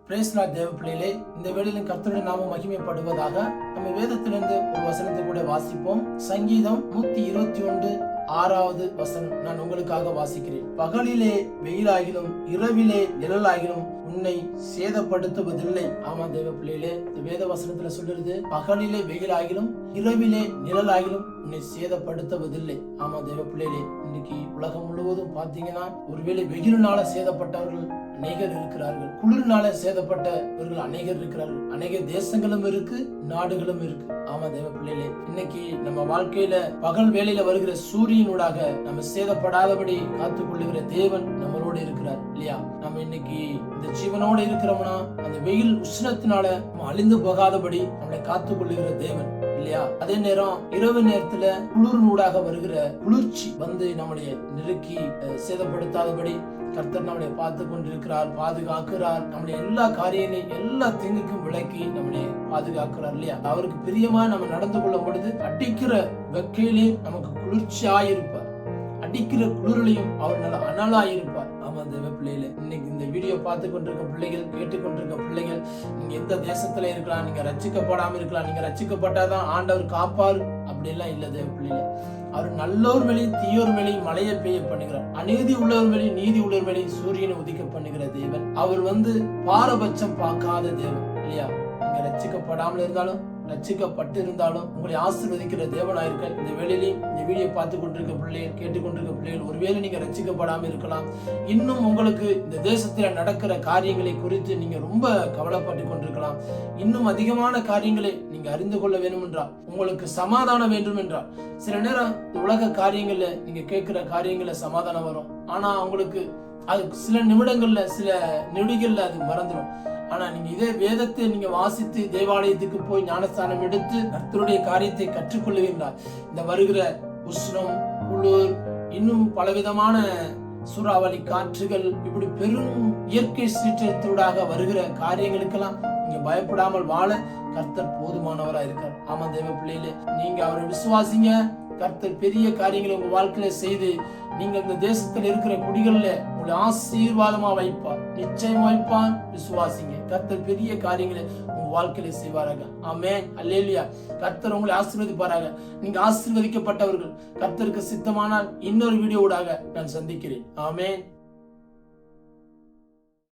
Price Lord தேவ பிள்ளைகளே, இந்த வேளையிலும் கர்த்தருடைய நாமம் மகிமைப்படுவதாக. நம்ம வேதத்திலிருந்து ஒரு வசனத்தை கூட வாசிப்போம். சங்கீதம் 121 6வது வசனம் நான் உங்களுக்காக வாசிக்கிறேன். பகலிலே வெயிலாகிலும் இரவிலே நிழலாகிலும் உன்னை சேதப்படுத்துவதில்லை. ஆமா தேவ பிள்ளைகளே, இந்த வேத வசனத்துல சொல்லுறது பகலிலே வெயிலாகிலும் இரவிலே நிழலாகிலும் உன்னை சேதப்படுத்துவதில்லை. ஆமா தேவ பிள்ளைகளே, இன்னைக்கு உலகம் முழுவதும் பாத்தீங்கன்னா ஒருவேளை வெயிலினால சேதப்பட்டவர்கள் அநேகர் இருக்கிறார்கள், குளிர்னால சேதப்பட்டவர்கள் அநேகர் இருக்கிறார்கள். அநேக தேசங்களும் இருக்கு, நாடுகளும் இருக்கு. ஆமா தேவ பிள்ளைகளே, இன்னைக்கு நம்ம வாழ்க்கையில பகல் வேளையில வருகிற சூரியனூடாக நம்ம சேதப்படாதபடி காத்துக் கொள்ளுகிற தேவன் நம்மளோட இருக்கிறார் இல்லையா? நம்ம இன்னைக்கு இந்த ஜீவனோட இருக்கிறோம்னா அந்த வெயில் உஷ்ணத்தினால நம்ம அழிந்து போகாதபடி நம்மளை காத்துக் கொள்ளுகிற தேவன் இல்லையா? அதே நேரம் இரவு நேரத்துல குளிர்னூடாக வருகிற குளிர்ச்சி வந்து நம்முடைய நெருக்கி சேதப்படுத்தாதபடி கர்த்தர் நம்மளை பார்த்து கொண்டிருக்கிறார், பாதுகாக்கிறார். நம்முடைய எல்லா காரியங்களையும் எல்லா தீங்குக்கும் விலக்கி நம்மளை பாதுகாக்கிறார் இல்லையா? அவருக்கு பிரியமா நம்ம நடந்து கொள்ளும் பொழுது அடிக்கிற வெக்கையிலே நமக்கு குளிர்ச்சியாயிருப்பார், அடிக்கிற குளிரிலையும் அவர் நல்ல அனலாயிருப்பார். ஆமா தேவ பிள்ளைகளே, இன்னைக்கு இந்த வீடியோ பார்த்து கொண்டிருக்க பிள்ளைகள், கேட்டுக்கொண்டிருக்க பிள்ளைகள், நீங்க எந்த தேசத்துல இருக்கலாம், நீங்க ரட்சிக்கப்படாம இருக்கலாம். நீங்க ரட்சிக்கப்பட்டாதான் ஆண்டவர் காப்பாரு அப்படி எல்லாம் இல்ல தேவ பிள்ளைகளே. அவர் நல்லோர் மேலையும் தீயோர் மேலையும் மழையை பெய்ய பண்ணுகிறார். அநீதி உள்ளவர் மேலையும் நீதி உள்ளவர் மேலையும் சூரியனை உதிக்க பண்ணுகிற தேவன். அவர் பாரபட்சம் பார்க்காத தேவன் இல்லையா? நீங்க ரட்சிக்கப்படாமல் இருந்தாலும் ரட்சிக்கப்பட்டு இருந்தாலும் உங்களை ஆசீர்வதிக்கிற தேவனாயிருக்க. இந்த வேளையிலையும் இந்த வீடியோ பார்த்து கொண்டிருக்க பிள்ளைகள், கேட்டுக்கொண்டிருக்க பிள்ளைகள், ஒருவேளை நீங்க ரட்சிக்கப்படாம இருக்கலாம். இன்னும் உங்களுக்கு இந்த தேசத்துல நடக்கிற காரியங்களை குறித்து நீங்க ரொம்ப கவலைப்பட்டு கொண்டிருக்கலாம். இன்னும் அதிகமான காரியங்களை நீங்க அறிந்து கொள்ள வேண்டும் என்றால், உங்களுக்கு சமாதானம் வேண்டும் என்றால், சில நேரம் உலக காரியங்கள்ல நீங்க கேட்கிற காரியங்கள்ல சமாதானம் வரும். ஆனா உங்களுக்கு அது சில நிமிடங்கள்ல சில நொடிகள்ல அது மறந்துடும். ஆனா நீங்க இதே வேதத்தை நீங்க வாசித்து தேவாலயத்துக்கு போய் ஞானஸ்தானம் எடுத்து கர்த்தருடைய காரியத்தை கற்றுக்கொள்ளுவீர்களால், இந்த வருகிற உஷ்ணம், குளிர், இன்னும் பலவிதமான சூறாவளி காற்றுகள், இப்படி பெரும் இயற்கை சீற்றத்தோடாக வருகிற காரியங்களுக்கெல்லாம் நீங்க பயப்படாமல் வாழ கர்த்தர் போதுமானவரா இருக்கார். ஆமா தேவ பிள்ளைகளே, நீங்க அவரை விசுவாசிங்க. கர்த்தர் பெரிய காரியங்களை உங்க வாழ்க்கையில செய்து நீங்க இந்த தேசத்துல இருக்கிற குடிகள்ல உங்களை ஆசீர்வாதமா வைப்பார், நிச்சயம் வைப்பான். விசுவாசிங்க, கர்த்தர் பெரிய காரியங்களை உங்க வாழ்க்கையில செய்வாராக. ஆமென், அல்லேலூயா. கர்த்தர் உங்களை ஆசீர்வதிப்பாராக. நீங்க ஆசீர்வதிக்கப்பட்டவர்கள். கர்த்தருக்கு சித்தமானால் இன்னொரு வீடியோவோடாக நான் சந்திக்கிறேன். ஆமென்.